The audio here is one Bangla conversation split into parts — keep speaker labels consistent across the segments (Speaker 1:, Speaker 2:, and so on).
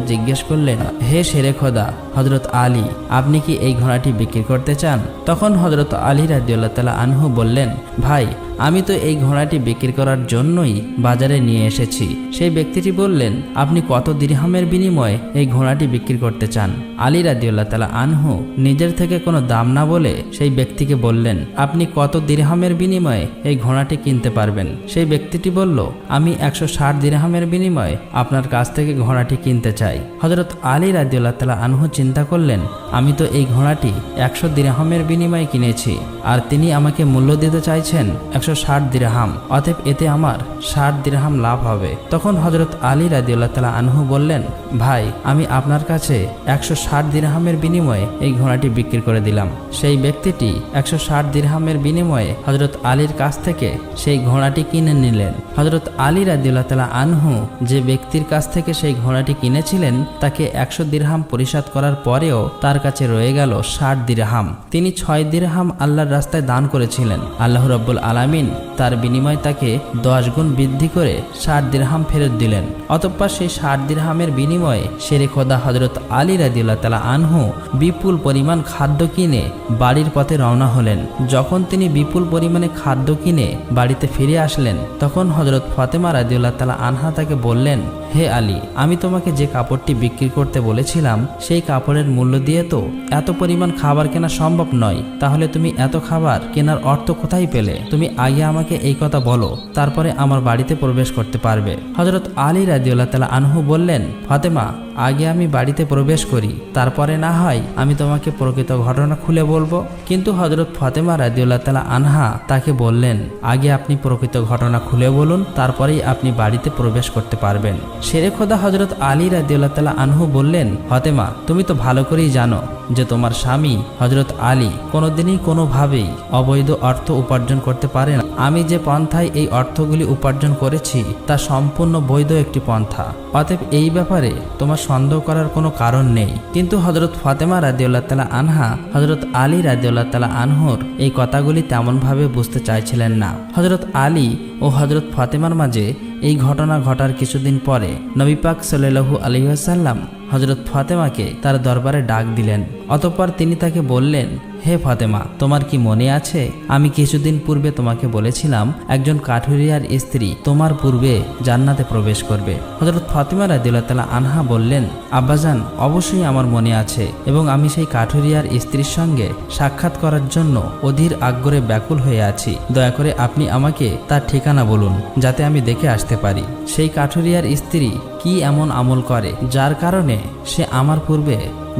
Speaker 1: জিজ্ঞেস করলেন, হে শেরে খোদা হযরত আলী, আপনি কি এই ঘোড়াটি বিক্রি করতে চান? তখন হযরত আলী রাদিয়াল্লাহু তাআলা আনহু বললেন, ভাই, আমি তো এই ঘোড়াটি বিক্রি করার জন্যই বাজারে নিয়ে এসেছি। সেই ব্যক্তিটি বললেন, আপনি কত দিরহামের বিনিময়ে এই ঘোড়াটি বিক্রি করতে চান? আলী রাদিয়াল্লাহু তাআলা আনহু নিজের থেকে কোনো দাম না বলে সেই ব্যক্তিকে বললেন, আপনি কত দিরহামের বিনিময়ে এই ঘোড়াটি কিনতে পারবেন? সেই ব্যক্তিটি বলল, আমি 160 দিরহামের বিনিময়ে আপনার কাছ থেকে ঘোড়াটি কিনতে চাই। হযরত আলী রাদিয়াল্লাহু তাআলা আনহু চিন্তা করলেন, আমি তো এই ঘোড়াটি 100 দিরহামের বিনিময়ে কিনেছি, আর তিনি আমাকে মূল্য দিতে চাইছেন 160 দিরহাম, অতএব এতে আমার 60 দিরহাম লাভ হবে। তখন হযরত আলী রাদিয়াল্লাহু তাআলা আনহু বললেন, ভাই, আমি আপনার কাছে 160 দিরহামের বিনিময়ে এই ঘোড়াটি বিক্রি করে দিলাম। সেই ব্যক্তিটি 160 দিরহামের বিনিময়ে হযরত আলীর কাছ থেকে সেই ঘোড়াটি কিনে নিলেন। হযরত আলী রাদিয়াল্লাহু তাআলা আনহু যে ব্যক্তির কাছ থেকে সেই ঘোড়াটি কিনেছিলেন তাকে 100 দিরহাম পরিশোধ করার পরেও তার কাছে রয়ে গেল 60 দিরহাম। তিনি 6 দিরহাম আল্লাহর রাস্তায় দান করেছিলেন। আল্লাহ রাব্বুল আলামিন তার বিনিময়ে তাকে 10 গুণ বৃদ্ধি করে 60 দিরহাম ফেরত দিলেন। অতঃপর সেই 60 দিরহামের বিনিময়ে শেরে খোদা হযরত আলী রাদিয়াল্লাহু তাআলা আনহু বিপুল পরিমাণ খাদ্য কিনে বাড়ির পথে রওনা হলেন। যখন তিনি বিপুল পরিমাণে খাদ্য কিনে বাড়িতে ফিরে আসলেন, তখন হযরত ফাতেমা রাদিয়াল্লাহু তাআলা আনহা তাকে বললেন, হে আলী, আমি তোমাকে যে কাপড়টি বিক্রি করতে বলেছিলাম সেই কাপড়ের মূল্য দিয়ে তো এত পরিমাণ খাবার কেনা সম্ভব নয়, তাহলে তুমি এত খাবার কেনার অর্থ কোথায় পেলে? তুমি আগে আমাকে এই কথা বলো, তারপরে আমার বাড়িতে প্রবেশ করতে পারবে। হযরত আলী রাদিয়াল্লাহু তাআলা আনহু বললেন, ফাতেমা, আগে আমি বাড়িতে প্রবেশ করি, তারপরে না হয় আমি তোমাকে প্রকৃত ঘটনা খুলে বলবো। কিন্তু হযরত ফাতেমা রাদিয়াল্লাহু তাআলা আনহা তাকে বললেন, আগে আপনি প্রকৃত ঘটনা খুলে বলুন, তারপরেই আপনি বাড়িতে প্রবেশ করতে পারবেন। শেরে খোদা হযরত আলী রাদিয়াল্লাহু তাআলা আনহু বললেন, ফাতেমা, তুমি তো ভালো করেই জানো যে তোমার স্বামী হযরত আলী কোনোদিনই কোনোভাবেই অবৈধ অর্থ উপার্জন করতে পারে না। আমি যে পন্থায় এই অর্থগুলি উপার্জন করেছি তা সম্পূর্ণ বৈধ একটি পন্থা, অতএব এই ব্যাপারে তোমার সন্দেহ করার কোনো কারণ নেই। কিন্তু হযরত ফাতেমা রাদিয়াল্লাহু তাআলা আনহা হযরত আলী রাদিয়াল্লাহু তাআলা আনহুর এই কথাগুলি তেমনভাবে বুঝতে চাইছিলেন না। হযরত আলী ও হযরত ফাতেমার মাঝে এই ঘটনা ঘটার কিছুদিন পরে নবী পাক সাল্লাল্লাহু আলাইহি ওয়াসাল্লাম হযরত ফাতেমাকে তার দরবারে ডাক দিলেন। অতঃপর তিনি তাকে বললেন, হে ফাতেমা, তোমার কি মনে আছে আমি কিছুদিন পূর্বে তোমাকে বলেছিলাম একজন কাঠুরিয়ার স্ত্রী তোমার পূর্বে জান্নাতে প্রবেশ করবে? হযরত ফাতেমা রাদিয়াল্লাহু তাআলা আনহা বললেন, আব্বাজান, অবশ্যই আমার মনে আছে, এবং আমি সেই কাঠুরিয়ার স্ত্রীর সঙ্গে সাক্ষাৎ করার জন্য অধীর আগ্রহে ব্যাকুল হয়ে আছি। দয়া করে আপনি আমাকে তার ঠিকানা বলুন, যাতে আমি দেখে আসতে পারি। সেই কাঠুরিয়ার স্ত্রী কি এমন আমল করে যার কারণে সে আমার পূর্বে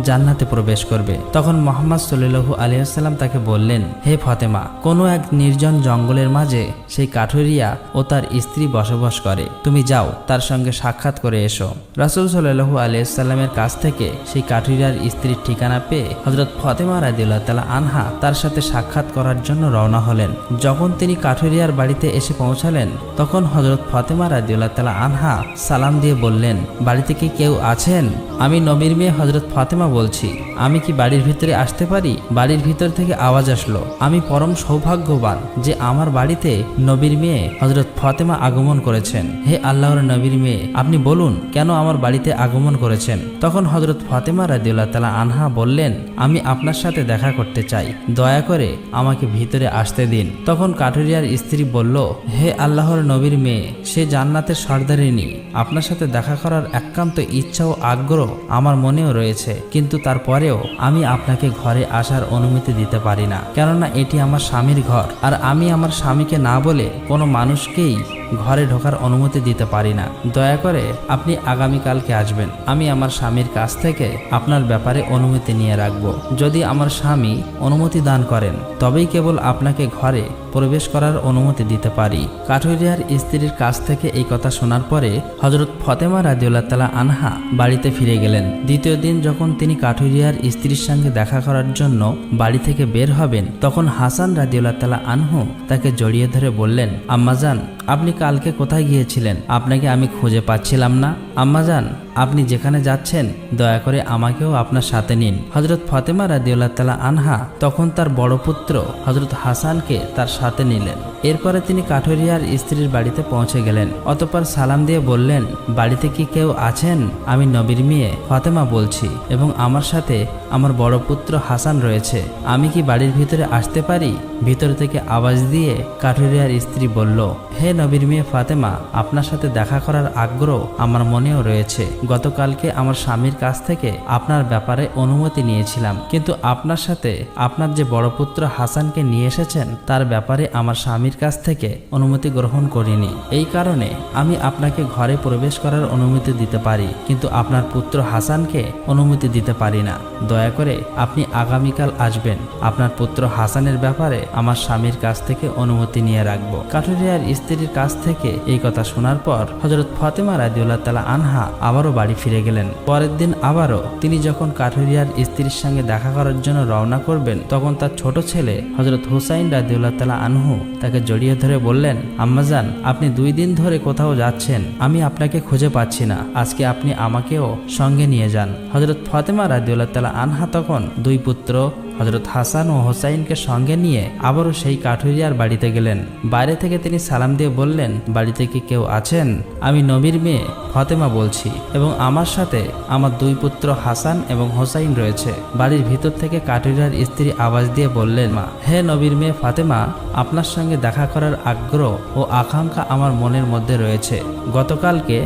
Speaker 1: জান্নাতে প্রবেশ করবে? তখন মুহাম্মদ সাল্লাল্লাহু আলাইহি ওয়াসাল্লাম তাকে বললেন, হে ফাতেমা, কোনো এক নির্জন জঙ্গলের মাঝে সেই কাঠুরিয়া ও তার স্ত্রী বসবাস করে। তুমি যাও, তার সঙ্গে সাক্ষাৎ করে এসো। রাসূল সাল্লাল্লাহু আলাইহি ওয়াসাল্লামের কাছ থেকে সেই কাঠুরিয়ার স্ত্রীর ঠিকানা পেয়ে হযরত ফাতেমা রাদিয়াল্লাহু তাআলা আনহা তার সাথে সাক্ষাৎ করার জন্য রওনা হলেন। যখন তিনি কাঠুরিয়ার বাড়িতে এসে পৌঁছালেন, তখন হযরত ফাতেমা রাদিয়াল্লাহু তাআলা আনহা সালাম দিয়ে বললেন, বাড়িতে কি কেউ আছেন? আমি নবীর মেয়ে হযরত ফাতেমা বলছি, আমি কি বাড়ির ভিতরে আসতে পারি? বাড়ির ভিতর থেকে আওয়াজ আসলো, আমি পরম সৌভাগ্যবান যে আমার বাড়িতে নবীর মেয়ে হযরত ফাতেমা আগমন করেছেন। হে আল্লাহর নবীর মেয়ে, আপনি বলুন কেন আমার বাড়িতে আগমন করেছেন? তখন হযরত ফাতেমা রাদিয়াল্লাহু তাআলা আনহা বললেন, আমি আপনার সাথে দেখা করতে চাই, দয়া করে আমাকে ভিতরে আসতে দিন। তখন কাঠুরিয়ার স্ত্রী বলল, হে আল্লাহর নবীর মেয়ে, সে জান্নাতের সর্দারিনী, আপনার সাথে দেখা করার একান্ত ইচ্ছা ও আগ্রহ আমার মনেও রয়েছে, কিন্তু তারপরেও আমি আপনাকে ঘরে আসার অনুমতি দিতে পারি না, কেননা এটি আমার স্বামীর ঘর, আর আমি আমার স্বামীকে না বলে কোনো মানুষকেই ঘরে ঢোকার অনুমতি দিতে পারি না। দয়া করে আপনি আগামীকালকে আসবেন, আমি আমার স্বামীর কাছ থেকে আপনার ব্যাপারে অনুমতি নিয়ে রাখব। যদি আমার স্বামী অনুমতি দান করেন তবেই কেবল আপনাকে ঘরে প্রবেশ করার অনুমতি দিতে পারি। কাঠুরিয়ার স্ত্রীর কাছ থেকে এই কথা শোনার পরে হযরত ফাতেমা রাদিয়াল্লাহু তাআলা আনহা বাড়িতে ফিরে গেলেন। দ্বিতীয় দিন যখন তিনি কাঠুরিয়ার স্ত্রীর সঙ্গে দেখা করার জন্য বাড়ি থেকে বের হবেন, তখন হাসান রাদিয়াল্লাহু তাআলা আনহু তাকে জড়িয়ে ধরে বললেন, আম্মাজান, আপনি কালকে কোথায় গিয়েছিলেন? আপনাকে আমি খুঁজে পাচ্ছিলাম না। আম্মাজান, আপনি যেখানে যাচ্ছেন দয়া করে আমাকেও আপনার সাথে নিন। হযরত ফাতেমা রাদিয়াল্লাহু তাআলা আনহা তখন তার বড় পুত্র হযরত হাসানকে তার সাথে নিলেন। এরপরে তিনি কাঠুরিয়ার স্ত্রীর বাড়িতে পৌঁছে গেলেন। অতঃপর সালাম দিয়ে বললেন, বাড়িতে কি কেউ আছেন? আমি নবীর মেয়ে ফাতেমা বলছি এবং আমার সাথে আমার বড় পুত্র হাসান রয়েছে। আমি কি বাড়ির ভিতরে আসতে পারি? ভিতর থেকে আওয়াজ দিয়ে কাঠুরিয়ার স্ত্রী বলল, হে নবীর মেয়ে ফাতেমা, আপনার সাথে দেখা করার আগ্রহ আমার মনেও রয়েছে। গতকালকে আমার স্বামীর কাছ থেকে আপনার ব্যাপারে অনুমতি নিয়েছিলাম, কিন্তু আপনার সাথে আপনার যে বড় পুত্র হাসানকে নিয়ে এসেছেন তার ব্যাপারে আমার স্বামীর কাছ থেকে অনুমতি গ্রহণ করিনি। এই কারণে আমি আপনাকে ঘরে প্রবেশ করার অনুমতি দিতে পারি, কিন্তু আপনার পুত্র হাসানকে অনুমতি দিতে পারি না। দয়া করে আপনি আগামীকাল আসবেন। আপনার পুত্র হাসানের ব্যাপারে আমার স্বামীর কাছ থেকে অনুমতি নিয়ে রাখবো। কাঠুরিয়ার স্ত্রীর কাছ থেকে এই কথা শোনার পর হযরত ফাতেমা রাদিয়াল্লাহু তাআলা আনহা আবারও বাড়ি ফিরে গেলেন। পরের দিন আবারও তিনি যখন কাঠুরিয়ার স্ত্রীর সঙ্গে দেখা করার জন্য রওনা করবেন, তখন তার ছোট ছেলে হযরত হুসাইন রাদিয়াল্লাহু তাআলা আনহু তাকে জড়িয়ে ধরে বললেন, আম্মাজান, আপনি 2 দিন ধরে কোথাও যাচ্ছেন, আমি আপনাকে খুঁজে পাচ্ছি না। আজকে আপনি আমাকেও সঙ্গে নিয়ে যান। হযরত ফাতেমা রাদিয়াল্লাহু তাআলা আনহা তখন 2 পুত্র হযরত হাসান ও হোসাইনকে সঙ্গে নিয়ে আবারও সেই কাঠুরিয়ার বাড়িতে গেলেন। বাইরে থেকে তিনি সালাম দিয়ে বললেন, বাড়িতে কি কেউ আছেন? আমি নবীর মেয়ে ফাতেমা বলছি এবং আমার সাথে আমার 2 পুত্র হাসান এবং হোসাইন রয়েছে। বাড়ির ভিতর থেকে কাঠুরিয়ার স্ত্রী আওয়াজ দিয়ে বললেন, মা, হে নবীর মেয়ে ফাতেমা, আপনার সঙ্গে দেখা করার আগ্রহ ও আকাঙ্ক্ষা আমার মনের মধ্যে রয়েছে। গতকালকে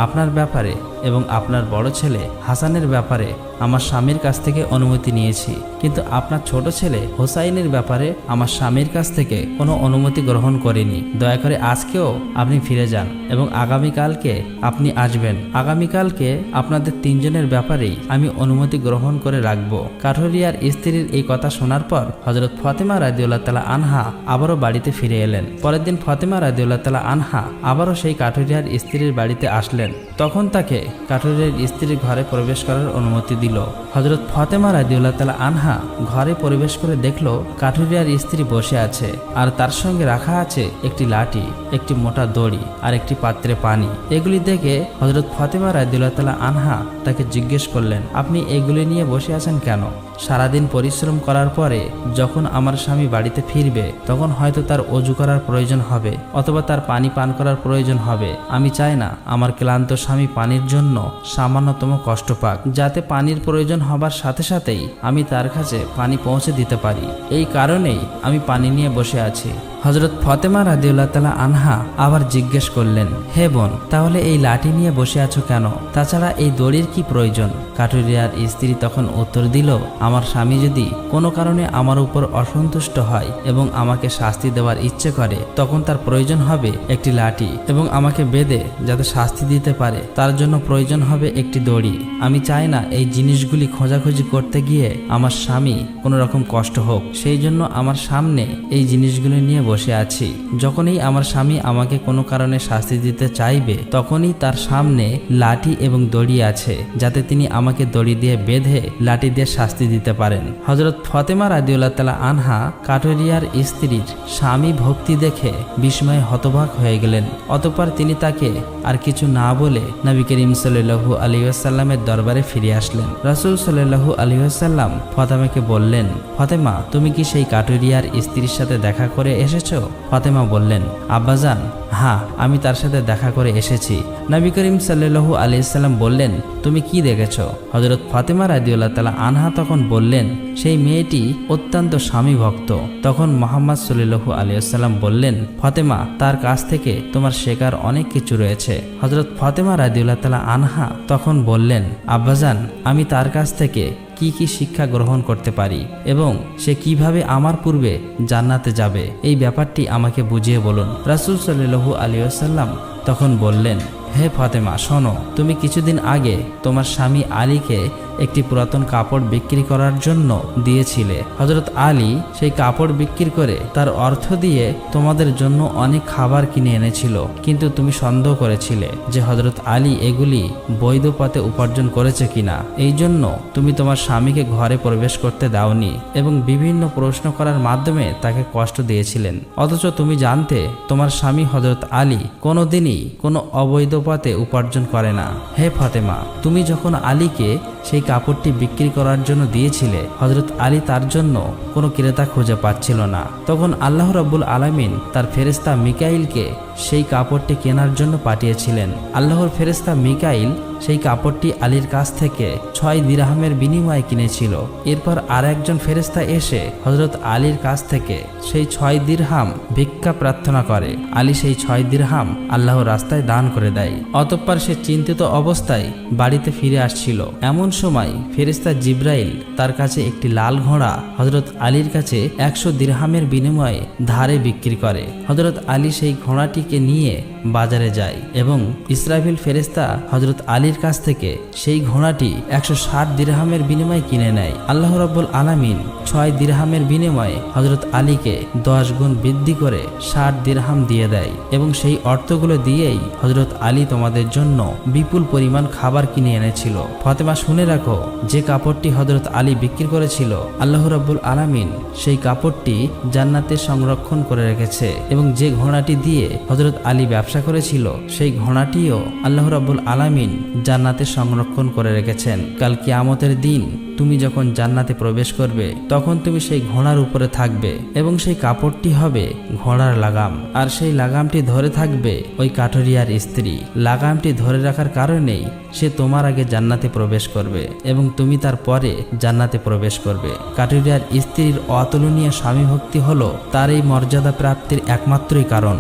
Speaker 1: আপনার ব্যাপারে এবং আপনার বড় ছেলে হাসানের ব্যাপারে আমার স্বামীর কাছ থেকে অনুমতি নিয়েছি, কিন্তু আপনার ছোট ছেলে হোসাইনের ব্যাপারে আমার স্বামীর কাছ থেকে কোনো অনুমতি গ্রহণ করিনি। দয়া করে আজকেও আপনি ফিরে যান এবং আগামীকালকে আপনি আসবেন। আগামীকালকে আপনাদের 3 জনের ব্যাপারেই আমি অনুমতি গ্রহণ করে রাখবো। কাঠুরিয়ার স্ত্রীর এই কথা শোনার পর হযরত ফাতেমা রাদিয়াল্লাহু তাআলা আনহা আবারও বাড়িতে ফিরে এলেন। পরের দিন ফাতেমা রাদিয়াল্লাহু তাআলা আনহা আবারও সেই কাঠুরিয়ার স্ত্রীর বাড়িতে আসলেন। তখন তাকে কাঠুরিয়ার স্ত্রীর ঘরে প্রবেশ করার অনুমতি দিল। হযরত ফাতেমা রাদিয়াল্লাহু তাআলা আনহা ঘরে প্রবেশ করে দেখল কাঠুরিয়ার স্ত্রী বসে আছে, আর তার সঙ্গে রাখা আছে একটি লাঠি, একটি মোটা দড়ি আর একটি পাত্রে পানি। এগুলি দেখে হযরত ফাতেমা রাদিয়াল্লাহু তাআলা আনহা তাকে জিজ্ঞেস করলেন, আপনি এগুলি নিয়ে বসে আছেন কেন? সারাদিন পরিশ্রম করার পরে যখন আমার স্বামী বাড়িতে ফিরবে তখন হয়তো তার অজু করার প্রয়োজন হবে অথবা তার পানি পান করার প্রয়োজন হবে। আমি চাই না আমার ক্লান্ত স্বামী পানির জন্য সামান্যতম কষ্ট পাক, যাতে পানির প্রয়োজন হবার সাথে সাথেই আমি তার কাছে পানি পৌঁছে দিতে পারি। এই কারণেই আমি পানি নিয়ে বসে আছি। হযরত ফাতেমা রাদিয়াল্লাহু তাআলা আনহা আবার জিজ্ঞেস করলেন, হে বোন, তাহলে এই লাঠি নিয়ে বসে আছো কেন? তাছাড়া এই দড়ির কি প্রয়োজন? কাঠুরিয়ার স্ত্রী তখন উত্তর দিল, আমার স্বামী যদি কোনো কারণে আমার উপর অসন্তুষ্ট হয় এবং আমাকে শাস্তি দেওয়ার ইচ্ছে করে, তখন তার প্রয়োজন হবে একটি লাঠি এবং আমাকে বেঁধে যাতে শাস্তি দিতে পারে তার জন্য প্রয়োজন হবে একটি দড়ি। আমি চাই না এই জিনিসগুলি খোঁজাখুঁজি করতে গিয়ে আমার স্বামী কোনো রকম কষ্ট হোক, সেই জন্য আমার সামনে এই জিনিসগুলি নিয়ে বসে আছি। যখনই আমার স্বামী আমাকে কোনো কারণে শাস্তি দিতে চাইবে তখনই তার সামনে লাঠি এবং দড়ি আছে, যাতে তিনি আমাকে দড়ি দিয়ে বেঁধে লাঠি দিয়ে শাস্তি দিতে পারেন। হযরত ফাতেমা রাদিয়াল্লাহু তাআলা আনহা কাঠুরিয়ার স্ত্রীর স্বামী ভক্তি দেখে বিস্ময়ে হতবাক হয়ে গেলেন। অতঃপর তিনি তাকে আর কিছু না বলে নবী করিম সাল্লাল্লাহু আলাইহি ওয়াসাল্লামের দরবারে ফিরে আসলেন। রাসূল সাল্লাল্লাহু আলাইহি ওয়াসাল্লাম ফাতেমাকে বললেন, ফাতেমা, তুমি কি সেই কাঠুরিয়ার স্ত্রীর সাথে দেখা করে এসেছো? ফাতেমা বললেন, আব্বাজান, হ্যাঁ, আমি তার সাথে দেখা করে এসেছি। নবী করিম সাল্লাল্লাহু আলাইহি ওয়াসাল্লাম বললেন, তুমি কি দেখেছো? হযরত ফাতেমা রাদিয়াল্লাহু তাআলা আনহা তখন বললেন, সেই মেয়েটি অত্যন্ত স্বামী ভক্ত। তখন মুহাম্মদ সাল্লাল্লাহু আলাইহি ওয়াসাল্লাম বললেন, ফাতেমা, তার কাছ থেকে তোমার শেখার অনেক কিছু রয়েছে। হযরত ফাতেমা রাদিয়াল্লাহু তাআলা আনহা তখন বললেন, আব্বাজান, আমি তার কাছ থেকে কি কি শিক্ষা গ্রহণ করতে পারি এবং সে কিভাবে আমার পূর্বে জান্নাতে যাবে, এই ব্যাপারটি আমাকে বুঝিয়ে বলুন। রাসূল সাল্লাল্লাহু আলাইহি ওয়াসাল্লাম তখন বললেন, হে ফাতেমা, শোনো, তুমি কিছুদিন আগে তোমার স্বামী আলীকে একটি পুরাতন কাপড় বিক্রি করার জন্য দিয়েছিলে। হযরত আলী সেই কাপড় বিক্রি করে তার অর্থ দিয়ে তোমাদের জন্য অনেক খাবার কিনে এনেছিল, কিন্তু তুমি সন্দেহ করেছিলে যে হযরত আলী এগুলি বৈধ পথে উপার্জন করেছে কিনা। এই জন্য তুমি তোমার স্বামীকে ঘরে প্রবেশ করতে দাওনি এবং বিভিন্ন প্রশ্ন করার মাধ্যমে তাকে কষ্ট দিয়েছিলেন। অথচ তুমি জানতে তোমার স্বামী হযরত আলী কোনোদিনই কোনো অবৈধ পথে উপার্জন করে না। হে ফাতেমা, তুমি যখন আলীকে সেই কাপড়টি বিক্রি করার জন্য দিয়েছিলে, হযরত আলী তার জন্য কোনো ক্রেতা খুঁজে পাচ্ছিল না। তখন আল্লাহ রাব্বুল আলামিন তার ফেরেশতা মিকাইলকে সেই কাপড়টি কেনার জন্য পাঠিয়েছিলেন। আল্লাহর ফেরেশতা মিকাইল সেই কাপড়টি আলীর কাছ থেকে 6 দিরহামের বিনিময়ে কিনেছিল। এরপর আর একজন ফেরেশতা এসে হযরত আলীর কাছ থেকে সেই 6 দিরহাম ভিক্ষা প্রার্থনা করে। আলী সেই 6 দিরহাম আল্লাহর রাস্তায় দান করে দেয়। অতঃপর সে চিন্তিত অবস্থায় বাড়িতে ফিরে আসছিল। এমন সময় ফেরেশতা জিব্রাইল তার কাছে একটি লাল ঘোড়া হযরত আলীর কাছে 100 দিরহামের বিনিময়ে ধারে বিক্রি করে। হযরত আলী সেই ঘোড়াটিকে নিয়ে বাজারে যায় এবং ইসরাফিল ফেরেশতা হযরত আলীর কাছ থেকে সেই ঘোড়াটি 160 দিরহামের বিনিময়ে কিনে নেয়। আল্লাহ রাব্বুল আলামিন 6 দিরহামের বিনিময়ে হযরত আলীকে 10 গুণ বৃদ্ধি করে 60 দিরহাম দিয়ে দেয় এবং সেই অর্থগুলো দিয়েই হযরত আলী তোমাদের জন্য বিপুল পরিমাণ খাবার কিনে এনেছিল। ফাতেমা, শুনে রাখো, যে কাপড়টি হযরত আলী বিক্রি করেছিল, আল্লাহ রাব্বুল আলামিন সেই কাপড়টি জান্নাতে সংরক্ষণ করে রেখেছে এবং যে ঘোড়াটি দিয়ে হযরত আলী ব্যবসা করেছিল, সেই ঘোড়াটিও আল্লাহ রাব্বুল আলামিন জান্নাতে সংরক্ষণ করে রেখেছেন। কাল কিয়ামতের দিন তুমি যখন জান্নাতে প্রবেশ করবে, তখন তুমি সেই ঘোড়ার উপরে থাকবে এবং সেই কাপড়টি হবে ঘোড়ার লাগাম, আর সেই লাগামটি ধরে থাকবে ওই কাঠুরিয়ার স্ত্রী। লাগামটি ধরে রাখার কারণেই সে তোমার আগে জান্নাতে প্রবেশ করবে এবং তুমি তার পরে জান্নাতে প্রবেশ করবে। কাঠুরিয়ার স্ত্রীর অতুলনীয় স্বামী ভক্তি হলো তার এই মর্যাদা প্রাপ্তির একমাত্রই কারণ।